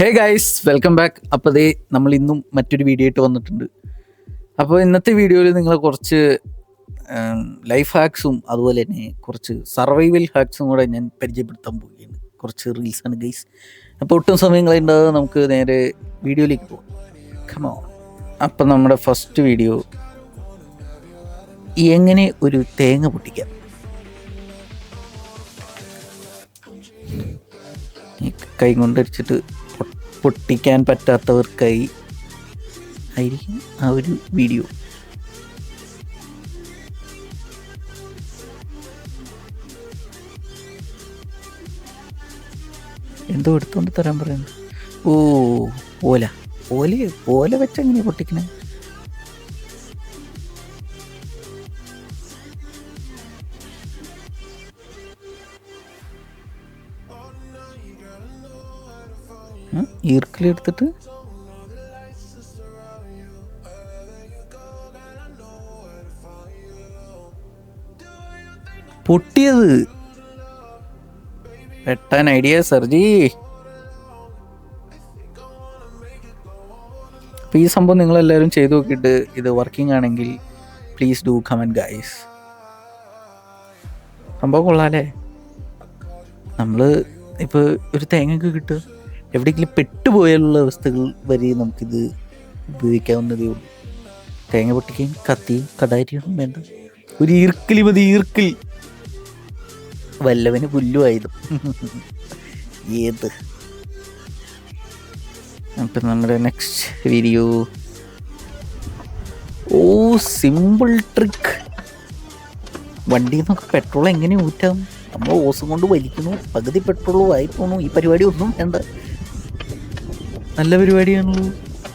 Hey guys, welcome back. അപ്പോൾ ദേ നമ്മൾ ഇന്നും മറ്റൊരു വീഡിയോ ആയിട്ട് വന്നിട്ടുണ്ട്. അപ്പോൾ ഇന്നത്തെ വീഡിയോയിൽ നിങ്ങളെ കുറച്ച് ലൈഫ് ഹാക്സും അതുപോലെ തന്നെ കുറച്ച് സർവൈവൽ ഹാക്സും കൂടെ ഞാൻ പരിചയപ്പെടുത്താൻ പോവുകയാണ്. കുറച്ച് റീൽസാണ് ഗൈസ്. അപ്പോൾ ഒട്ടും സമയങ്ങളുണ്ടാകാതെ നമുക്ക് നേരെ വീഡിയോയിലേക്ക് പോകാം. കമോ. അപ്പം നമ്മുടെ ഫസ്റ്റ് വീഡിയോ, എങ്ങനെ ഒരു തേങ്ങ പൊട്ടിക്കാം. കൈ കൊണ്ടടിച്ചിട്ട് പൊട്ടിക്കാൻ പറ്റാത്തവർക്കായി ആയിരിക്കും ആ ഒരു വീഡിയോ. എന്തോ എടുത്തുകൊണ്ട് തരാൻ പറയുന്നു. ഓല ഓല വെച്ചെങ്ങനെയാ പൊട്ടിക്കണേ? ഈർക്കിലെടുത്തിട്ട് പൊട്ടിയത് വെട്ടാൻ ഐഡിയ സർജി. അപ്പോൾ ഈ സംഭവം നിങ്ങളെല്ലാവരും ചെയ്ത് നോക്കിയിട്ട് ഇത് വർക്കിംഗ് ആണെങ്കിൽ പ്ലീസ് ഡു കമൻറ്റ് ഗൈസ്. സംഭവം കൊള്ളാല്ലേ? നമ്മൾ ഇപ്പോൾ ഒരു തേങ്ങയൊക്കെ കിട്ടുക എവിടെയെങ്കിലും പെട്ടുപോയാലുള്ള അവസ്ഥകൾ വരെ നമുക്കിത് ഉപയോഗിക്കാവുന്നതേ ഉള്ളൂ. തേങ്ങ പൊട്ടിക്കുകയും കത്തിയും കടാരിയൊന്നും വേണ്ട, ഒരു ഈർക്കിൽ മതി. ഈർക്കിൽ വല്ലവന് പുല്ലുമായതും ഏത്. അപ്പം നമ്മുടെ നെക്സ്റ്റ് വീഡിയോ, സിമ്പിൾ ട്രിക്ക്. വണ്ടിയിൽ നിന്നൊക്കെ പെട്രോൾ എങ്ങനെ ഊറ്റാം? നമ്മൾ ഓസം കൊണ്ട് വലിക്കുന്നു, പകുതി പെട്രോൾ ആയി പോണു. ഈ പരിപാടി ഒന്നും വേണ്ട, നല്ല പരിപാടിയാണല്ലോ.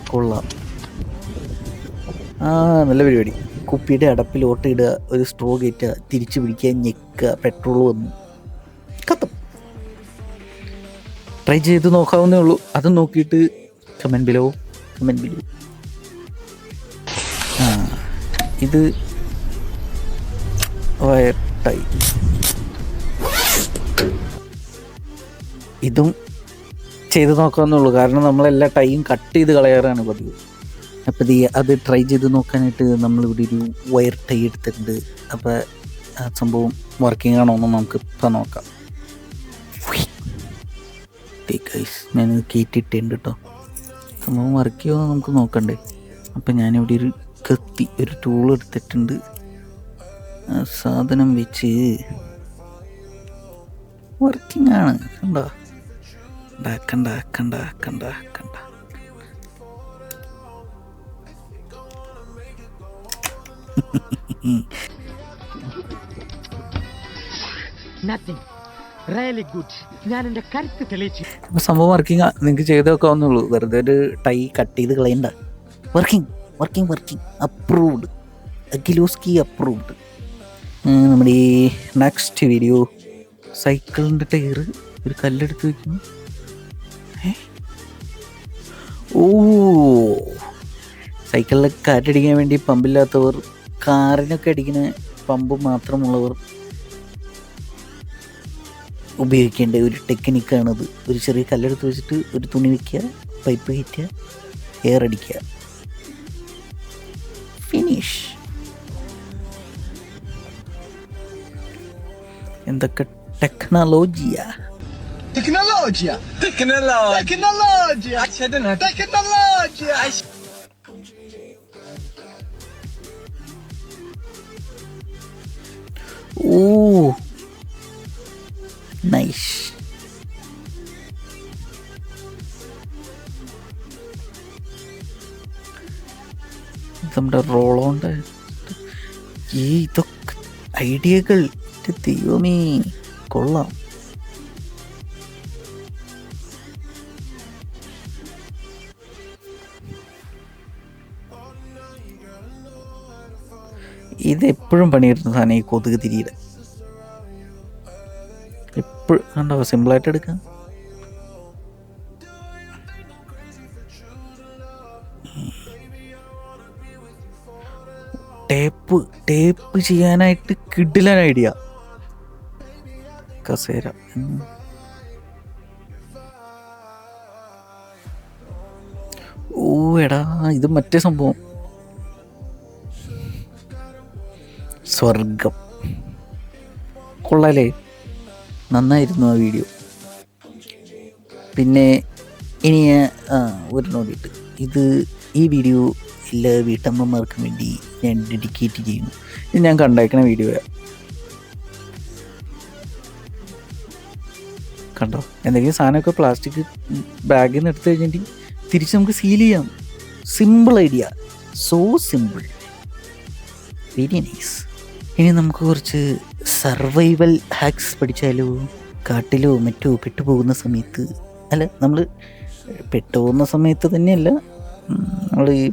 കൊള്ളാം. നല്ല പരിപാടി. കുപ്പിയുടെ അടപ്പിൽ ഓട്ടയിടുക, ഒരു സ്ട്രോ കയറ്റുക, തിരിച്ചു പിടിക്കുക, ഞെക്കുക, പെട്രോൾ വന്നു, കത്തും. ട്രൈ ചെയ്ത് നോക്കാവുന്നേ ഉള്ളൂ. അത് നോക്കിയിട്ട് കമൻറ്റ് ബിലോ. ഇത് വയർ ടൈ, ഇതും ചെയ്ത് നോക്കാവുന്നുള്ളൂ. കാരണം നമ്മളെല്ലാ ടൈയും കട്ട് ചെയ്ത് കളയാറാണ് പതിവ്. അപ്പോൾ അത് ട്രൈ ചെയ്ത് നോക്കാനായിട്ട് നമ്മളിവിടെ ഒരു വയർ ടൈ എടുത്തിട്ടുണ്ട്. അപ്പോൾ ആ സംഭവം വർക്കിംഗ് ആണോ എന്ന് നമുക്ക് ഇപ്പം നോക്കാം. ഞാനിത് കയറ്റിയിട്ടുണ്ട് കേട്ടോ. സംഭവം വർക്ക് ചെയ്യുമോ നമുക്ക് നോക്കണ്ടേ. അപ്പം ഞാനിവിടെ ഒരു കത്തി, ഒരു ടൂൾ എടുത്തിട്ടുണ്ട്. ആ സാധനം വെച്ച് വർക്കിംഗ് ആണ്. കണ്ടോ? കണ്ട സംഭവം വർക്കിംഗ്. നിങ്ങൾക്ക് ചെയ്ത് നോക്കാവുന്നുള്ളൂ. വെറുതെ ഒരു ടൈ കട്ട് ചെയ്ത് കളയണ്ട. Working approved. അഖിലോസ്കി അപ്രൂവ്ഡ്. നമ്മുടെ ഈ നെക്സ്റ്റ് വീഡിയോ, സൈക്കിളിൻ്റെ ടയർ ഒരു കല്ലെടുത്ത് വയ്ക്കുന്നു. സൈക്കിളിൽ കാറ്റടിക്കാൻ വേണ്ടി പമ്പില്ലാത്തവർ, കാറിനൊക്കെ അടിക്കുന്ന പമ്പ് മാത്രമുള്ളവർ ഉപയോഗിക്കേണ്ട ഒരു ടെക്നിക്കാണത്. ഒരു ചെറിയ കല്ലെടുത്ത് വെച്ചിട്ട് ഒരു തുണി വയ്ക്കുക, പൈപ്പ് കയറ്റുക, എയർ അടിക്കുക, ഫിനിഷ്. എന്തൊക്കെ ടെക്നോളജിയാ. നൈസ്. നമ്മുടെ റോളോണ്ട് ഇതൊക്കെ ഐഡിയകൾ. ദൈവമേ, കൊള്ളാം. ഇത് എപ്പോഴും പണിയിരുന്ന സാധനം ഈ കൊതുക് തിരിയുടെ. എപ്പോഴും കണ്ടോ, സിമ്പിളായിട്ട് എടുക്കാം. ടേപ്പ് ചെയ്യാനായിട്ട് കിടിലൻ ഐഡിയ. കസേര ഓ എടാ, ഇത് മറ്റേ സംഭവം, സ്വർഗം. കൊള്ളാലേ, നന്നായിരുന്നു ആ വീഡിയോ. പിന്നെ ഇനി ഒരു നോക്കിയിട്ട് ഈ വീഡിയോ എല്ലാ വീട്ടമ്മമാർക്കും വേണ്ടി ഞാൻ ഡെഡിക്കേറ്റ് ചെയ്യുന്നു. ഇത് ഞാൻ കണ്ടേക്കണ വീഡിയോയാണ്. കണ്ടോ, എന്തെങ്കിലും സാധനമൊക്കെ പ്ലാസ്റ്റിക് ബാഗിൽ നിന്ന് എടുത്തു കഴിഞ്ഞിട്ട് തിരിച്ച് നമുക്ക് സീൽ ചെയ്യാം. Simple idea, so simple, very nice. ഇനി നമുക്ക് കുറച്ച് സർവൈവൽ ഹാക്സ് പഠിച്ചാലോ? കാട്ടിലോ മറ്റോ പെട്ടുപോകുന്ന സമയത്ത്, അല്ല നമ്മൾ പെട്ടുപോകുന്ന സമയത്ത് തന്നെയല്ല, നമ്മൾ ഈ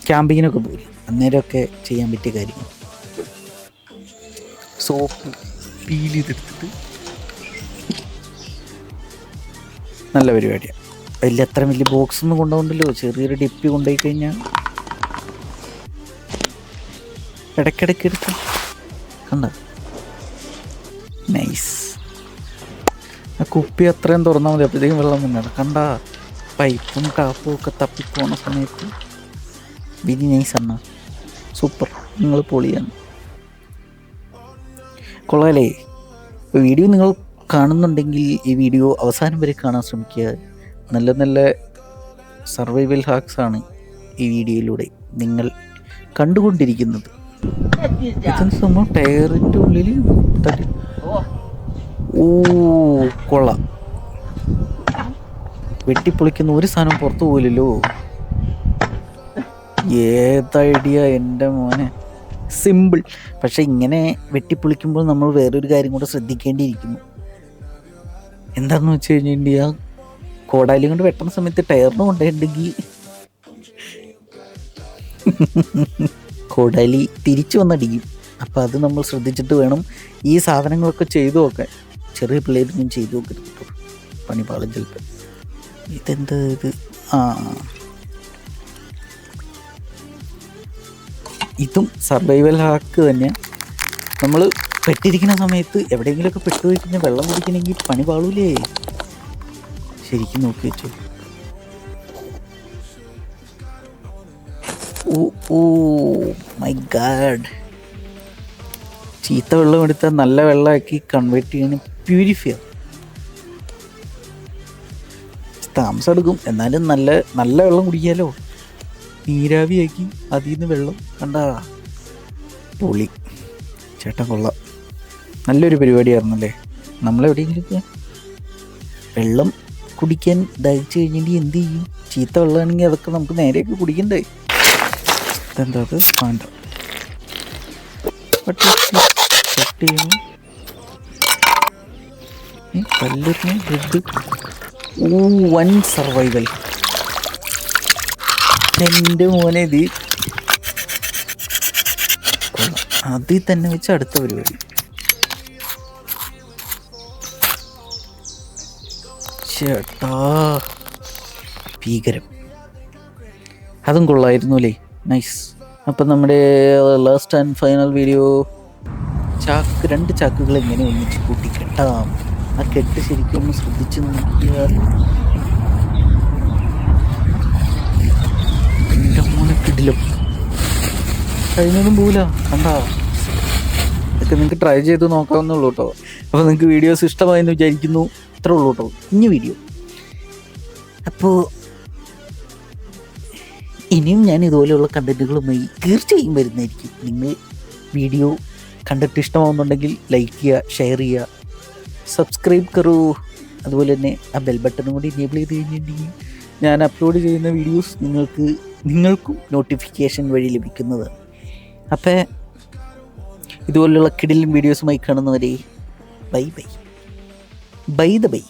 ക്യാമ്പിങ്ങിനൊക്കെ പോയി അന്നേരമൊക്കെ ചെയ്യാൻ പറ്റിയ കാര്യങ്ങൾ. സോപ്പ് പീൽ ചെയ്തെടുത്തിട്ട് നല്ല പരിപാടിയാണ്. അതിൽ അത്ര വലിയ ബോക്സ് ഒന്നും കൊണ്ടുപോകണ്ടല്ലോ, ചെറിയൊരു ഡിപ്പി കൊണ്ടുപോയി കഴിഞ്ഞാൽ ഇടയ്ക്കിടയ്ക്ക് എടുക്കാം. കണ്ട, നൈസ്. ആ കുപ്പി അത്രയും തുറന്നാൽ മതി, അപ്പോഴത്തേക്കും വെള്ളം വന്നത്. കണ്ട, പൈപ്പും ടാപ്പും ഒക്കെ തപ്പിപ്പോണ സമയത്ത് വെരി നൈസ് അണ്ണ, സൂപ്പർ, നിങ്ങൾ പൊളിയാണ്. കൊള്ളാലേ. ഇപ്പോൾ വീഡിയോ നിങ്ങൾ കാണുന്നുണ്ടെങ്കിൽ ഈ വീഡിയോ അവസാനം വരെ കാണാൻ ശ്രമിക്കുക. നല്ല നല്ല സർവൈവൽ ഹാക്സാണ് ഈ വീഡിയോയിലൂടെ നിങ്ങൾ കണ്ടുകൊണ്ടിരിക്കുന്നത്. ഇതെന്ത് സംഭവം, ടയറിൻ്റെ ഉള്ളിൽ തട്ടി. ഓ കൊള്ളാം, വെട്ടിപ്പൊളിക്കുന്ന ഒരു സാധനം പുറത്തു പോയില്ലല്ലോ. ഏത് ഐഡിയ എൻ്റെ മോനെ, സിമ്പിൾ. പക്ഷെ ഇങ്ങനെ വെട്ടിപ്പൊളിക്കുമ്പോൾ നമ്മൾ വേറൊരു കാര്യം കൂടെ ശ്രദ്ധിക്കേണ്ടിയിരിക്കുന്നു. എന്താണെന്ന് വെച്ച് കഴിഞ്ഞിട്ടുണ്ടെങ്കിൽ ആ കോടാലി കൊണ്ട് വെട്ടുന്ന സമയത്ത് ടയറിന് കൊണ്ടുപോയിട്ടുണ്ടെങ്കിൽ കോടാലി തിരിച്ചു വന്നടിക്കും. അപ്പോൾ അത് നമ്മൾ ശ്രദ്ധിച്ചിട്ട് വേണം ഈ സാധനങ്ങളൊക്കെ ചെയ്തു നോക്കാൻ. ചെറിയ പിള്ളേരൊന്നും ചെയ്തു നോക്കരുത് കേട്ടോ, പണിപാളും ചിലപ്പോൾ. ഇതെന്താ ഇത്? ഇതും സർവൈവൽ ഹാക്ക് തന്നെ. നമ്മൾ പെട്ടിരിക്കുന്ന സമയത്ത് എവിടെയെങ്കിലുമൊക്കെ പെട്ടുപോയി കഴിഞ്ഞാൽ വെള്ളം കുടിക്കണമെങ്കിൽ പണി പാളൂലേ. ശരിക്കും നോക്കി വെച്ചു. ഓ മൈ ഗാഡ്, ചീത്ത വെള്ളം എടുത്താൽ നല്ല വെള്ളമാക്കി കൺവേർട്ട് ചെയ്യാൻ പ്യൂരിഫയർ. താമസം എടുക്കും, എന്നാലും നല്ല നല്ല വെള്ളം കുടിക്കാമല്ലോ. നീരാവിയാക്കി അതിൽ നിന്ന് വെള്ളം. കണ്ടാ, പൊളി ചേട്ടൻ, കൊള്ളാം. നല്ലൊരു പരിപാടിയായിരുന്നല്ലേ. നമ്മളെവിടെയെങ്കിലുമൊക്കെ വെള്ളം കുടിക്കാൻ ദഹിച്ചു കഴിഞ്ഞിട്ട് എന്ത് ചെയ്യും? ചീത്ത വെള്ളമാണെങ്കിൽ അതൊക്കെ നമുക്ക് നേരെയൊക്കെ കുടിക്കണ്ടേ. ഇതെന്താ അത്? വേണ്ട, പല്ലിന് ബ്രെഡ്. ഓ വൺ സർവൈവൽ. എൻ്റെ മോനെ, ഇത് അതിൽ തന്നെ വെച്ച് അടുത്ത പരിപാടി. ചേട്ടാ ഭീകരം, അതും കൊള്ളായിരുന്നു അല്ലേ. നൈസ്. അപ്പം നമ്മുടെ ലാസ്റ്റ് ആൻഡ് ഫൈനൽ വീഡിയോ, രണ്ട് ചാക്കുകൾ എങ്ങനെ ഒന്നിച്ച് കൂട്ടി കെട്ടാം. ആ കെട്ട് ശരിക്കും ഒന്ന് ശ്രദ്ധിച്ച് നോക്കിയാൽ എൻ്റെ മോനെ കിടിലും കഴിഞ്ഞൊന്നും പോവില്ല. കണ്ടാ, ഇതൊക്കെ നിങ്ങൾക്ക് ട്രൈ ചെയ്ത് നോക്കാവുന്നുള്ളൂ കേട്ടോ. അപ്പോൾ നിങ്ങൾക്ക് വീഡിയോസ് ഇഷ്ടമായെന്ന് വിചാരിക്കുന്നു. ഇത്രേ ഉള്ളൂ കേട്ടോ ഇനി വീഡിയോ. അപ്പോൾ ഇനിയും ഞാൻ ഇതുപോലെയുള്ള കണ്ടൻറ്റുകളുമായി തീർച്ചയായും വരുന്നതായിരിക്കും. നിങ്ങൾ വീഡിയോ കണ്ടിട്ട് ഇഷ്ടമാവുന്നുണ്ടെങ്കിൽ ലൈക്ക് ചെയ്യുക, ഷെയർ ചെയ്യുക, സബ്സ്ക്രൈബ് കറൂ. അതുപോലെ തന്നെ ആ ബെൽ ബട്ടണും കൂടി എനേബിൾ ചെയ്ത് കഴിഞ്ഞിട്ടുണ്ടെങ്കിൽ ഞാൻ അപ്ലോഡ് ചെയ്യുന്ന വീഡിയോസ് നിങ്ങൾക്കും നോട്ടിഫിക്കേഷൻ വഴി ലഭിക്കുന്നതാണ്. അപ്പോൾ ഇതുപോലെയുള്ള കിടിലൻ വീഡിയോസുമായി കാണുന്നവരെ bye bye. Bye the by.